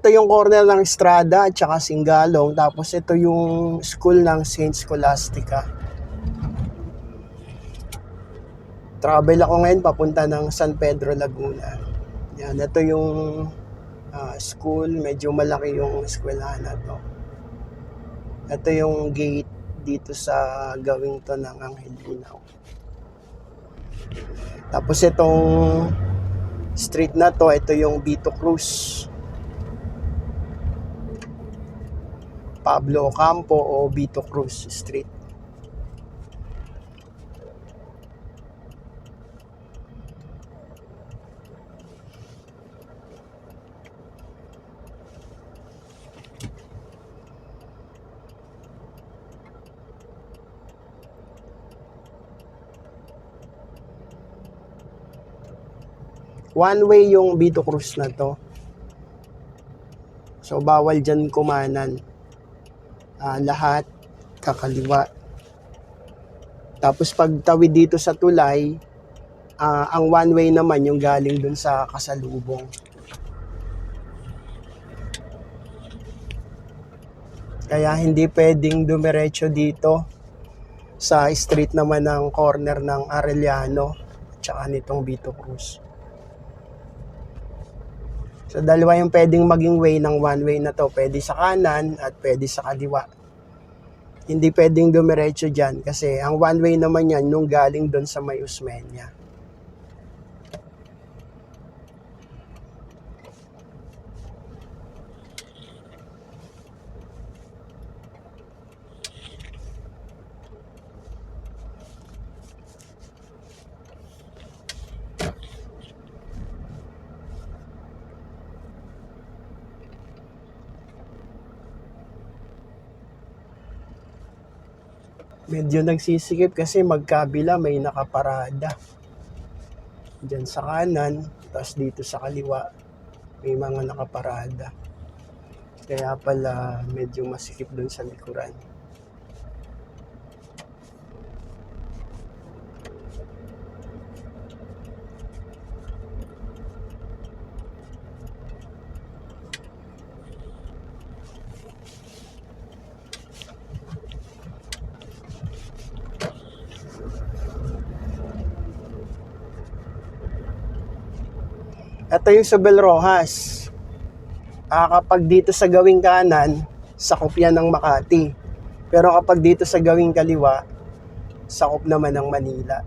Ito yung corner ng Estrada at saka Singalong. Tapos ito yung school ng Saint Scholastica. Travel ako ngayon papunta ng San Pedro, Laguna. Yan, ito yung school. Medyo malaki yung eskwelahan na to. Ito yung gate dito sa gawing to ng Angelinaw. Tapos itong street na to, ito yung Vito Cruz. Pablo Ocampo o Vito Cruz Street. One way yung Vito Cruz na to. So bawal dyan kumanan. Lahat kakaliwa. Tapos pag tawid dito sa tulay, ang one way naman yung galing dun sa kasalubong. Kaya hindi pwedeng dumiretso dito sa street naman ng corner ng Arellano at saka nitong Vito Cruz. So dalawa yung pwedeng maging way ng one way na to. Pwede sa kanan at pwede sa kaliwa. Hindi pwedeng dumiretso dyan kasi ang one way naman yan nung galing doon sa may Osmeña. Medyo nagsisikip kasi magkabila may nakaparada. Diyan sa kanan, tapos dito sa kaliwa, may mga nakaparada. Kaya pala medyo masikip doon sa likuran. Ito yung Sobel Rojas. Kapag dito sa gawing kanan, sakop yan ng Makati. Pero kapag dito sa gawing kaliwa, sakop naman ng Manila.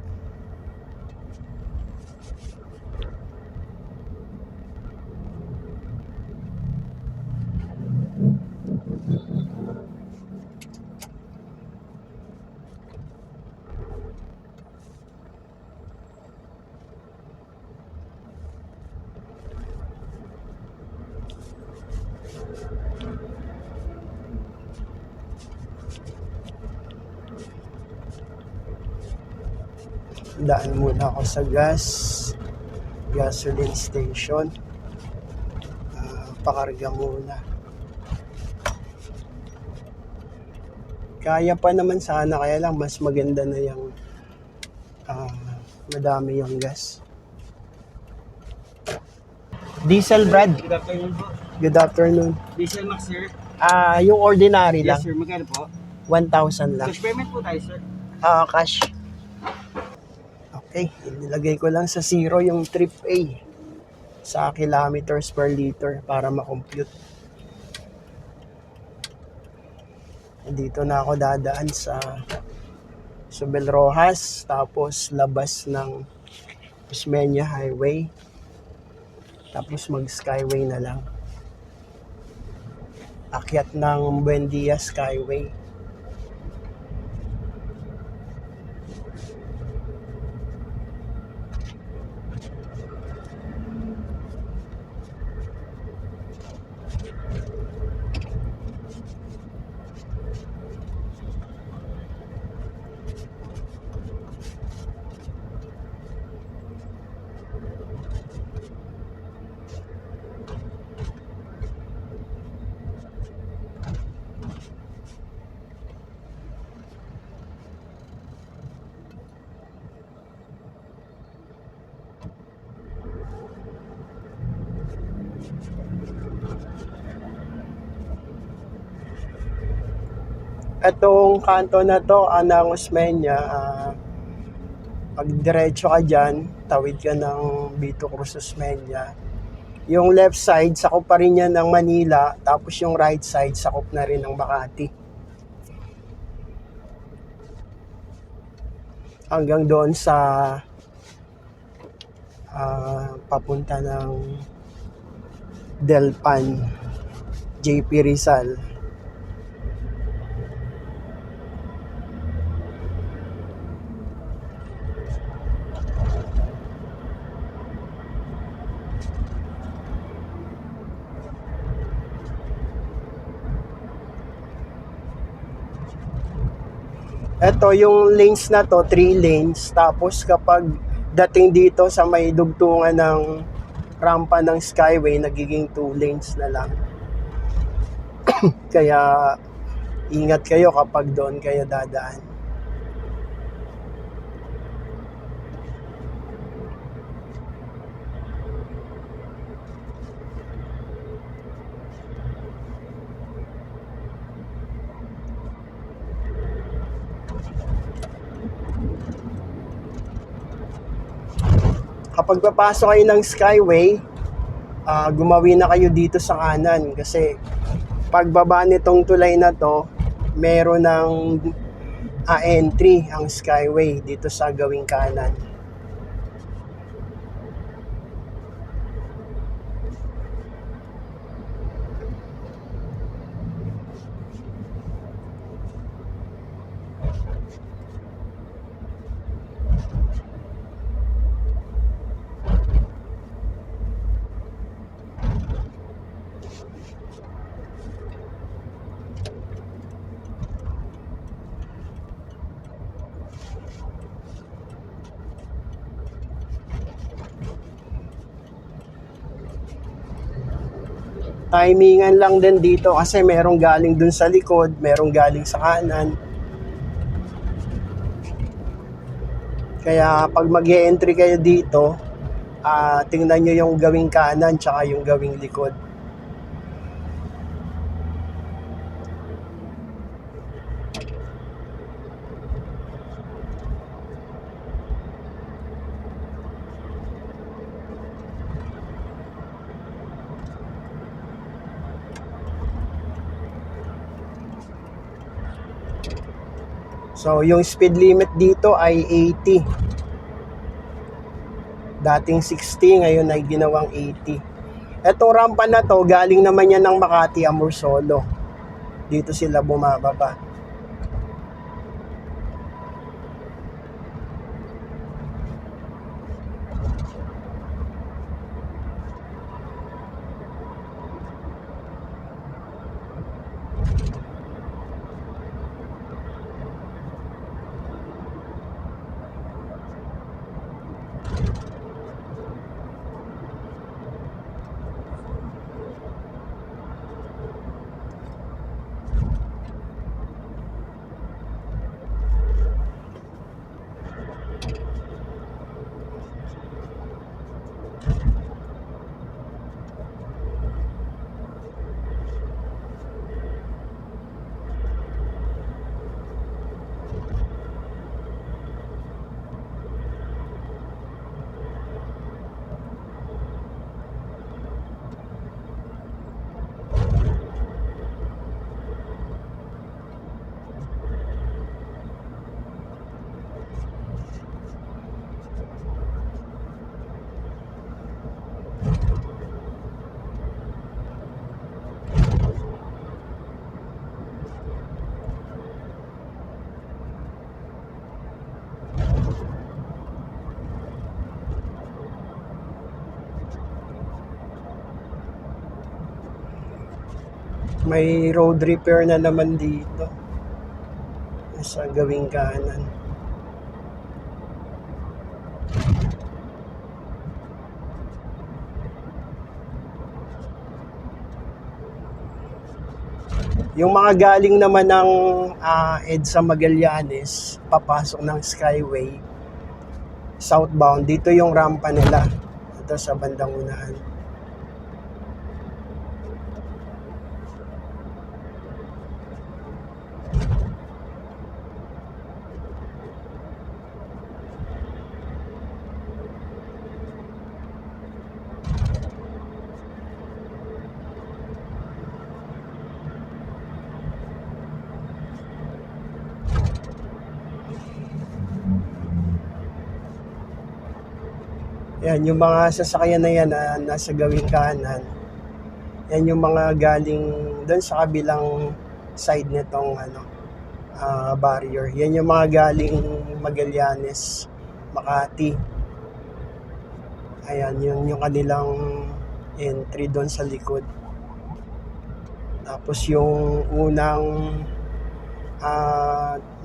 Daan muna ako sa gasoline station. Pakarga muna. Kaya pa naman sana, kaya lang mas maganda na yung madami yung gas. Diesel, Brad. Good afternoon po. Good afternoon. Diesel Max, sir. Yung ordinary lang. Yes, sir. Magkano po? 1,000 lang. Cash payment po tayo, sir. Cash. Okay, nilagay ko lang sa 0 yung trip A sa kilometers per liter para makompute. Dito na ako dadaan sa Sobel Rojas, tapos labas ng Osmeña Highway, tapos mag Skyway na lang. Akyat ng Buendia Skyway. Etong kanto na to, ng Osmeña, pag diretso ka dyan, tawid ka ng Vito Cruz Osmeña. Yung left side, sakop pa rin yan ng Manila, tapos yung right side, sakop na rin ng Makati. Hanggang doon sa papunta ng Delpan, JP Rizal. Ito yung lanes na to, 3 lanes. Tapos kapag dating dito sa may dugtungan ng rampa ng Skyway, nagiging 2 lanes na lang. Kaya ingat kayo kapag doon kayo dadaan. Kapag papasok kayo ng Skyway, gumawi na kayo dito sa kanan kasi pagbaba nitong tulay na to, meron ng entry ang Skyway dito sa gawing kanan. Timingan lang din dito kasi merong galing dun sa likod, merong galing sa kanan. Kaya pag mag-e-entry kayo dito, tingnan nyo yung gawing kanan tsaka yung gawing likod. So, yung speed limit dito ay 80. Dating 60, ngayon ay ginawang 80. Etong rampa na to, galing naman yan ng Makati, Amorsolo. Dito sila bumababa. May road repair na naman dito sa gawing kanan. Yung mga galing naman ng EDSA Magallanes, papasok ng Skyway, southbound, dito yung rampa nila. Ito sa bandang unahan. Yan, yung mga sasakyan na yan na nasa gawing kanan, yan yung mga galing doon sa kabilang side nitong barrier. Yan yung mga galing Magallanes, Makati. Ayan, yun yung kanilang entry doon sa likod. Tapos yung unang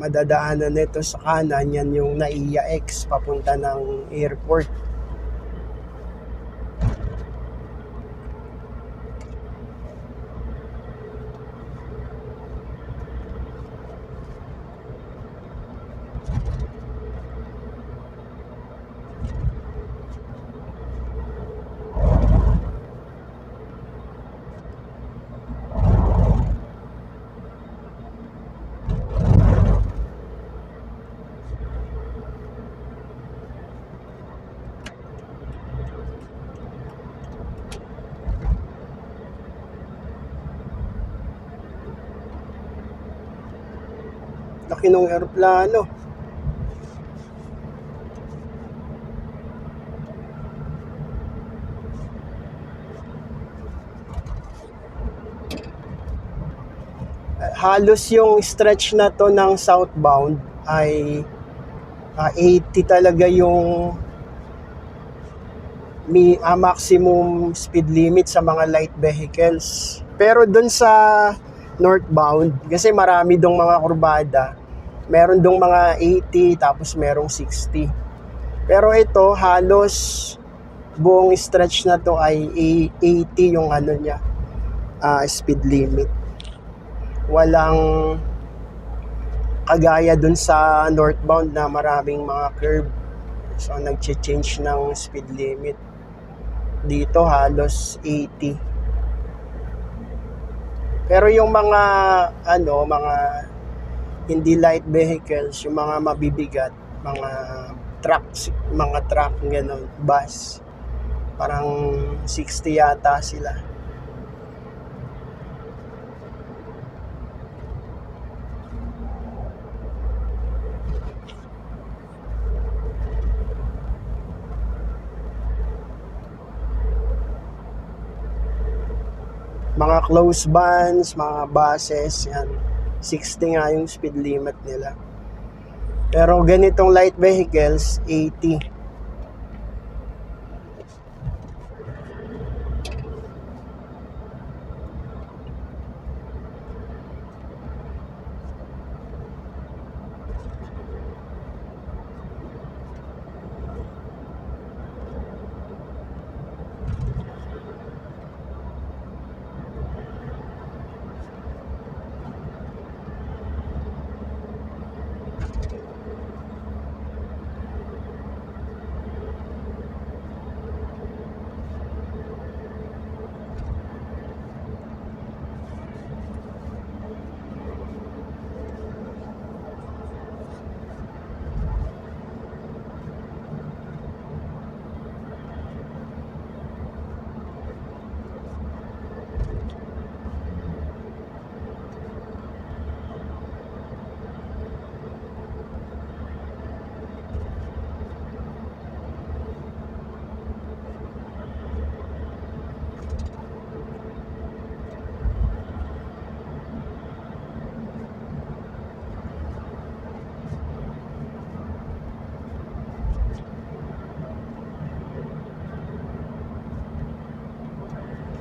madadaanan nito sa kanan, yan yung NAIA X papunta ng airport. Laki ng eroplano. Halos yung stretch na to ng southbound ay 80 talaga yung maximum speed limit sa mga light vehicles. Pero dun sa northbound, kasi marami dong mga kurbada, meron dong mga 80 tapos merong 60. Pero ito halos buong stretch na to ay 80 yung speed limit. Walang kagaya dun sa northbound na maraming mga curve, so nag-change ng speed limit. Dito halos 80. Pero yung mga mga hindi light vehicles, yung mga mabibigat, mga truck ganun, bus, parang 60 yata sila. Mga close vans, mga buses, yan. 60 nga yung speed limit nila. Pero ganitong light vehicles, 80.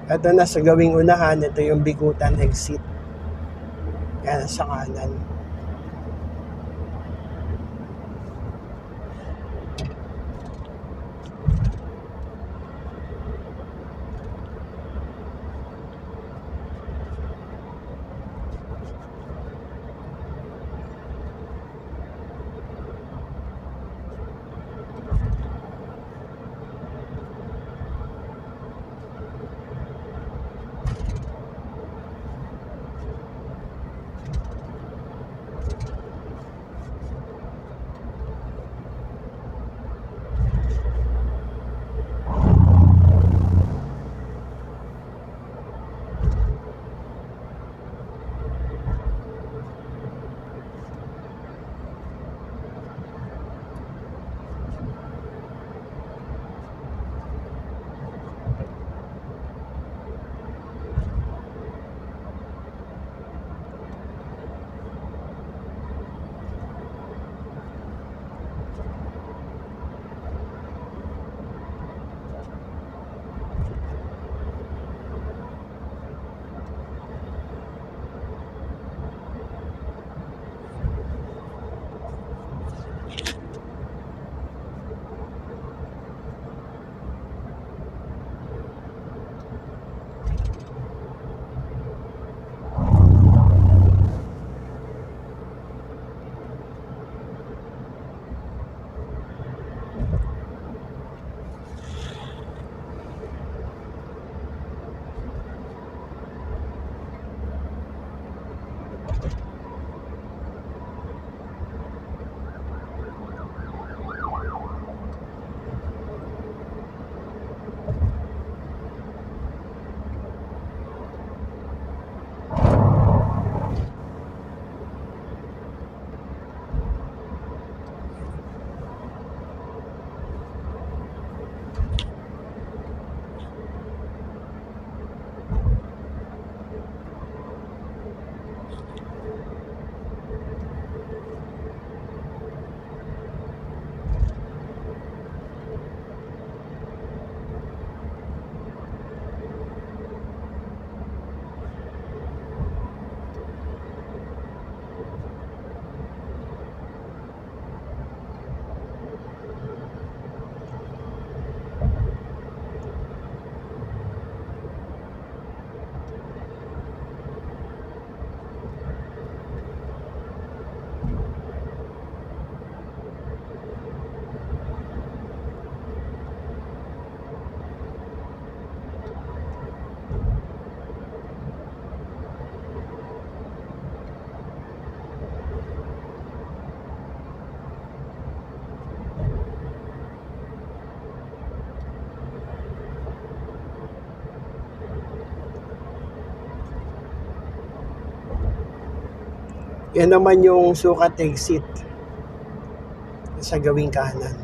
Ito na sa gawing unahan, ito yung Bigutan exit. Yan sa kanan. Yan naman yung sukat exit sa gawing kanan.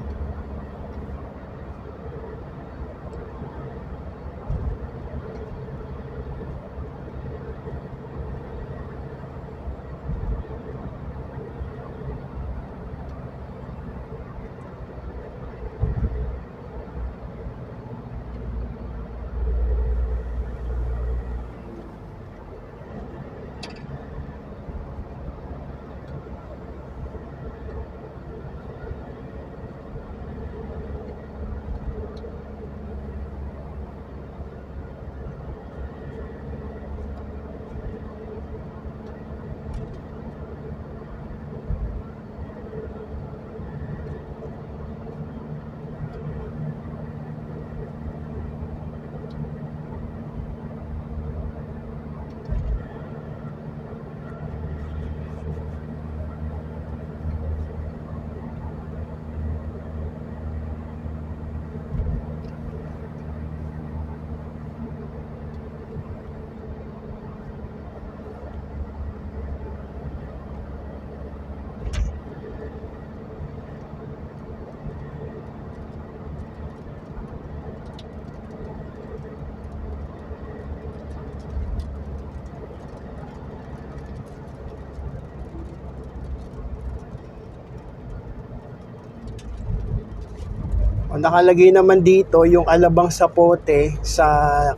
O, nakalagay naman dito yung Alabang Zapote sa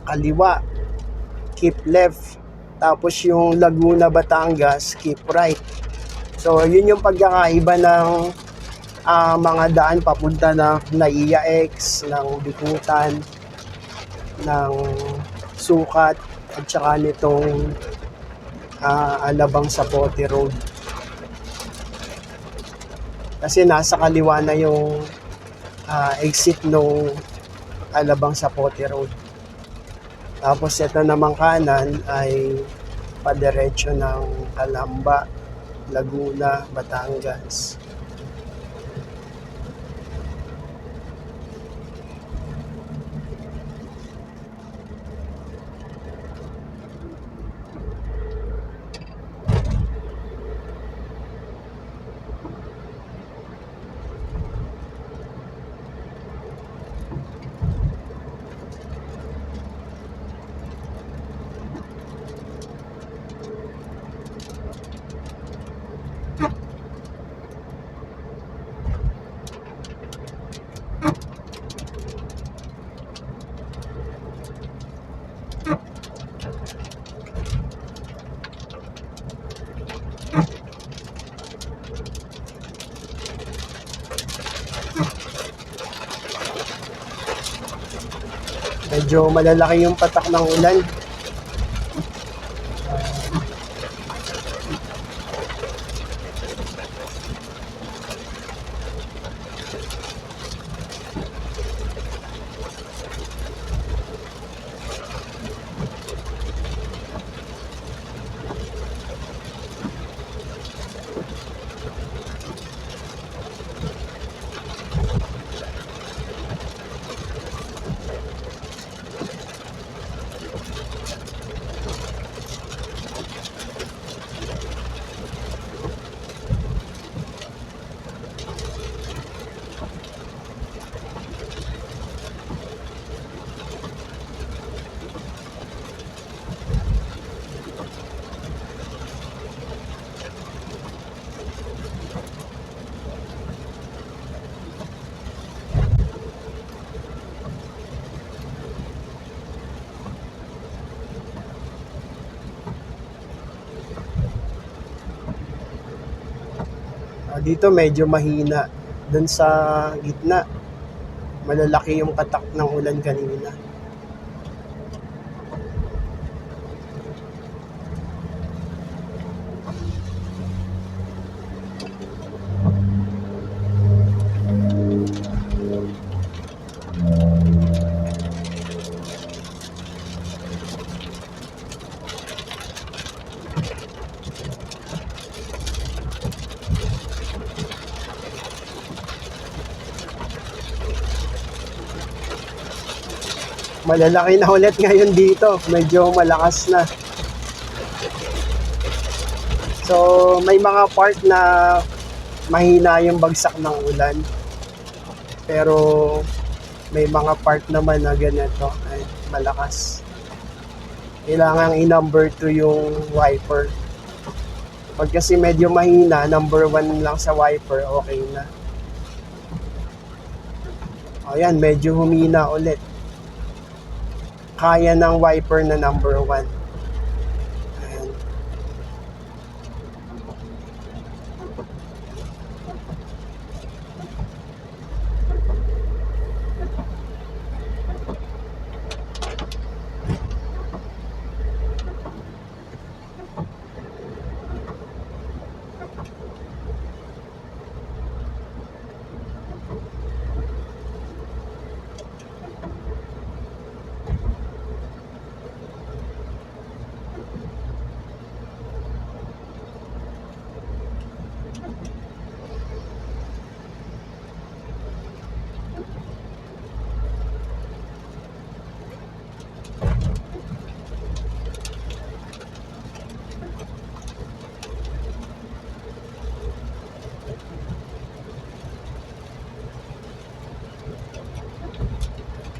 kaliwa, keep left. Tapos yung Laguna, Batangas, keep right. So yun yung pagkakaiba ng mga daan papunta ng Naiya X, ng Bikutan, ng Sukat, at saka nitong Alabang Zapote Road. Kasi nasa kaliwa na yung exit nung Alabang Zapote Road. Tapos ito namang kanan ay padiretso ng Calamba, Laguna, Batangas. Medyo malalaki yung patak ng ulan. Dito medyo mahina. Doon sa gitna, malalaki yung patak ng ulan kanina. Malalaki na ulit ngayon dito. Medyo malakas na. So, may mga part na mahina yung bagsak ng ulan. Pero, may mga part naman na ganito. Ay, malakas. Kailangan i-number 2 yung wiper. Pag kasi medyo mahina, number 1 lang sa wiper, okay na. Ayan, medyo humina ulit. Kaya ng wiper na number 1. Ayan.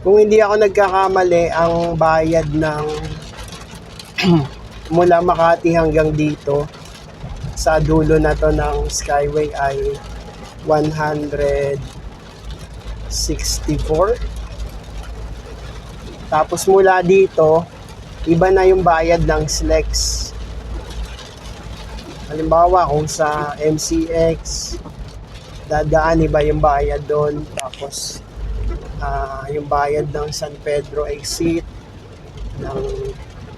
Kung hindi ako nagkakamali, ang bayad ng mula Makati hanggang dito sa dulo na to ng Skyway ay 164. Tapos mula dito, iba na yung bayad ng SLEX. Halimbawa, kung sa MCX, dadaan, iba yung bayad doon. Tapos, yung bayad ng San Pedro exit, ng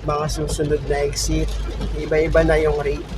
mga susunod na exit, iba-iba na yung rate.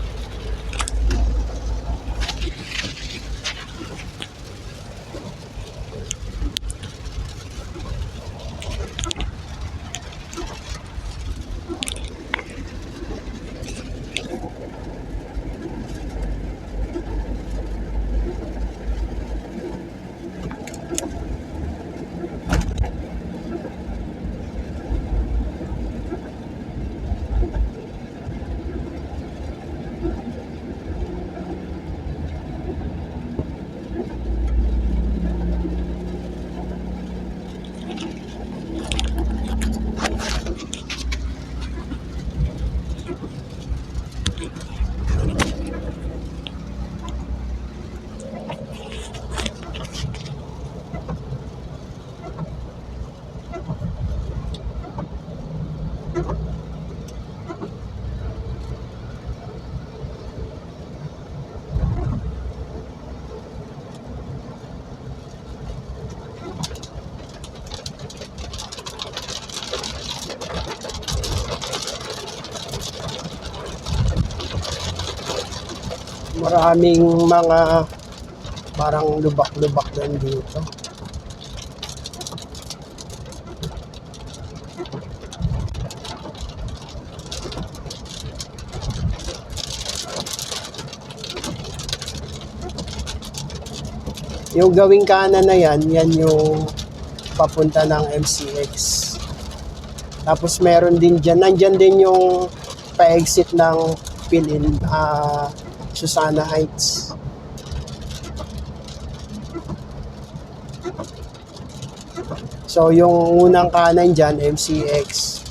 Maraming mga parang lubak-lubak din dito. Yung gawing kanan na yan yung papunta ng MCX. Tapos meron din dyan, nandyan din yung pa-exit ng Susana Heights. So yung unang kanan dyan, MCX.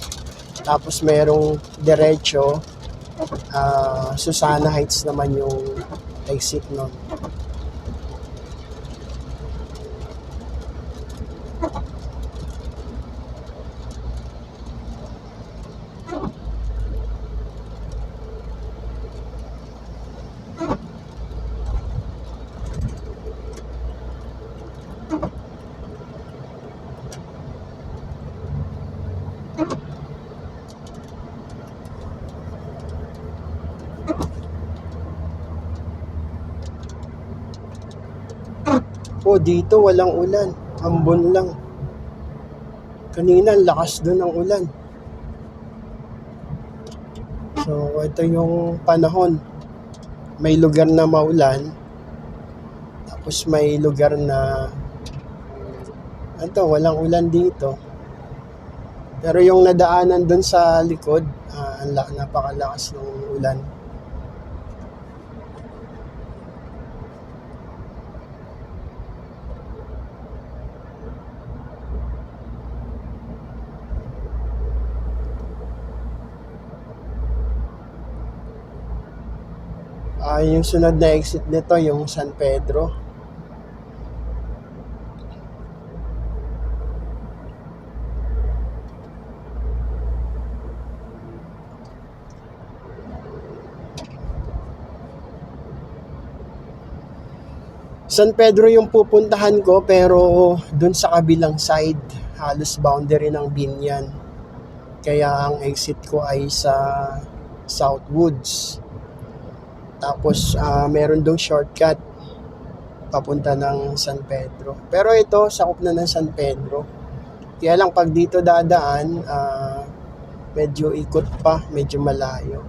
Tapos merong diretso, Susana Heights naman yung exit nun. Dito walang ulan. Ambon lang. Kanina, ang lakas doon ng ulan. So, ito yung panahon. May lugar na maulan. Tapos may lugar na walang ulan dito. Pero yung nadaanan doon sa likod, napakalakas ng ulan. Yung sunod na exit nito, yung San Pedro. San Pedro yung pupuntahan ko, pero dun sa kabilang side, halos boundary ng Binyan. Kaya ang exit ko ay sa Southwoods. Tapos meron dong shortcut papunta ng San Pedro. Pero ito, sakop na ng San Pedro. Kaya lang pag dito dadaan, medyo ikot pa, medyo malayo.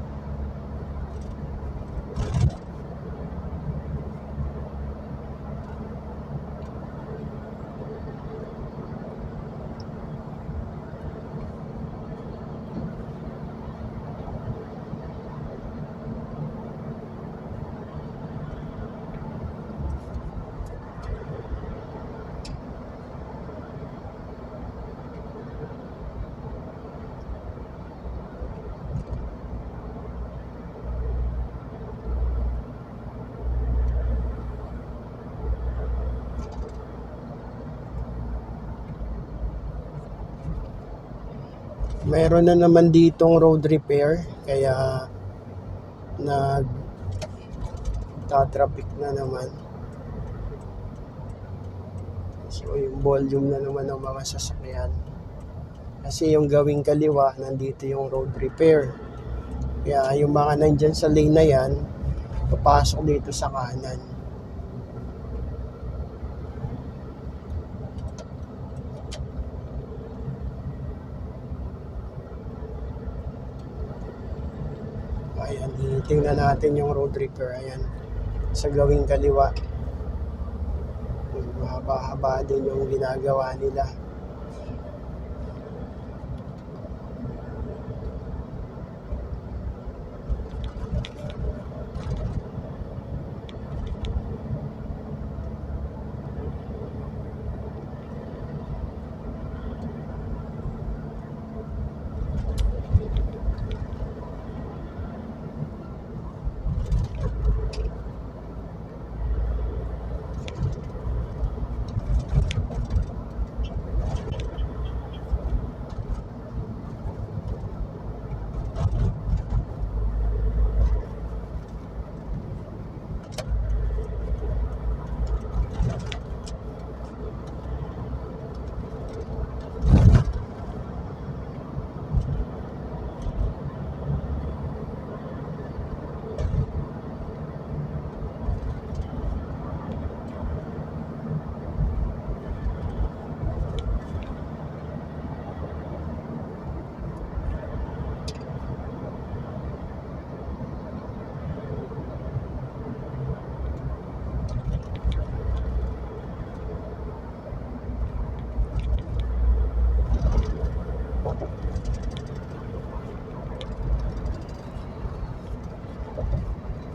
Meron na naman ditong road repair, kaya nag-traffic na naman. So yung volume na naman ng mga sasakyan. Kasi yung gawing kaliwa, nandito yung road repair. Kaya yung mga nandyan sa lane na yan, papasok dito sa kanan. Ayan, tingnan natin yung road repair. Ayan, sa gawing kaliwa. Mahaba-haba din yung ginagawa nila.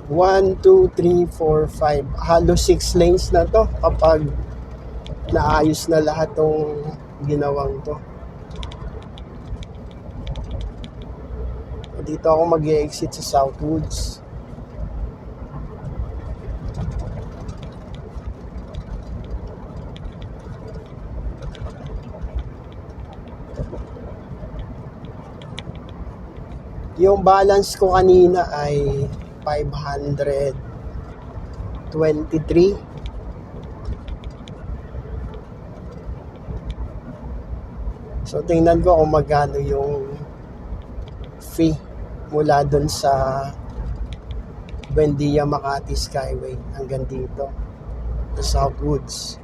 One, two, three, four, five. Halos 6 lanes na to kapag naayos na lahat tong ginawang to. Dito ako mag-exit sa Southwoods. Yung balance ko kanina ay 523. So tingnan ko kung magkano yung fee mula dun sa Buendia Makati Skyway hanggang dito sa Southwoods.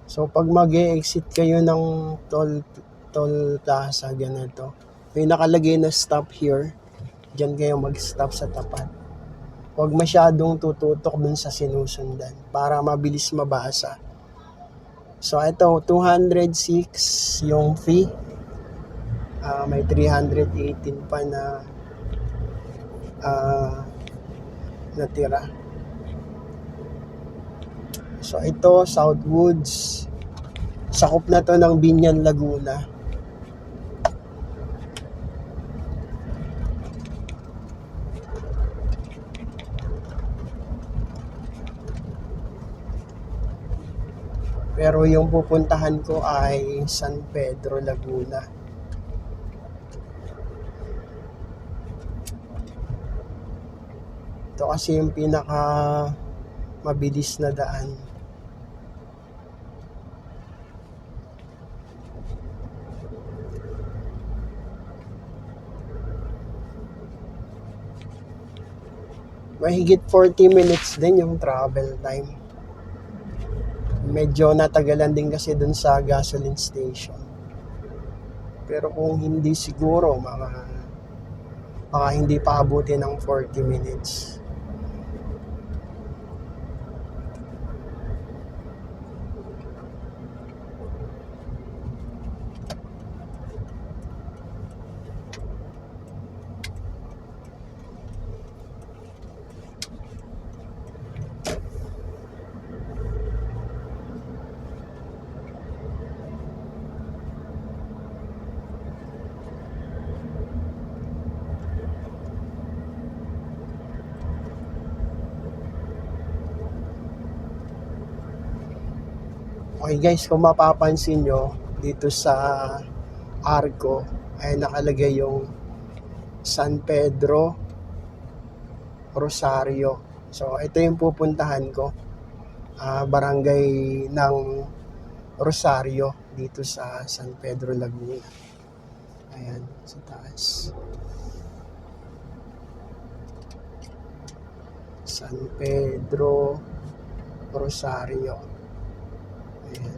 So pag mag-e-exit kayo ng toll plaza, ganito, may nakalagay na stop here. Diyan kayo mag-stop sa tapat. Huwag masyadong tututok dun sa sinusundan para mabilis mabasa. So ito, 206 yung fee. May 318 pa na natira. So ito, Southwoods. Sakop na to ng Binyan, Laguna. Pero yung pupuntahan ko ay San Pedro, Laguna. Ito kasi yung pinaka mabilis na daan. Mahigit 40 minutes din yung travel time. Medyo natagalan din kasi dun sa gasoline station. Pero kung hindi siguro, baka hindi pa abuti ng 40 minutes. Okay guys, kung mapapansin nyo, dito sa Arco ay nakalagay yung San Pedro Rosario. So ito yung pupuntahan ko, barangay ng Rosario dito sa San Pedro, Laguna. Ayan, sa taas. San Pedro Rosario. Ayan.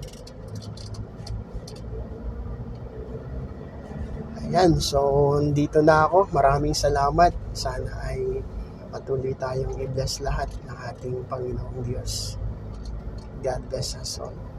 Ayan, so dito na ako. Maraming salamat. Sana ay patuloy tayong i-bless lahat ng ating Panginoong Diyos. God bless us all.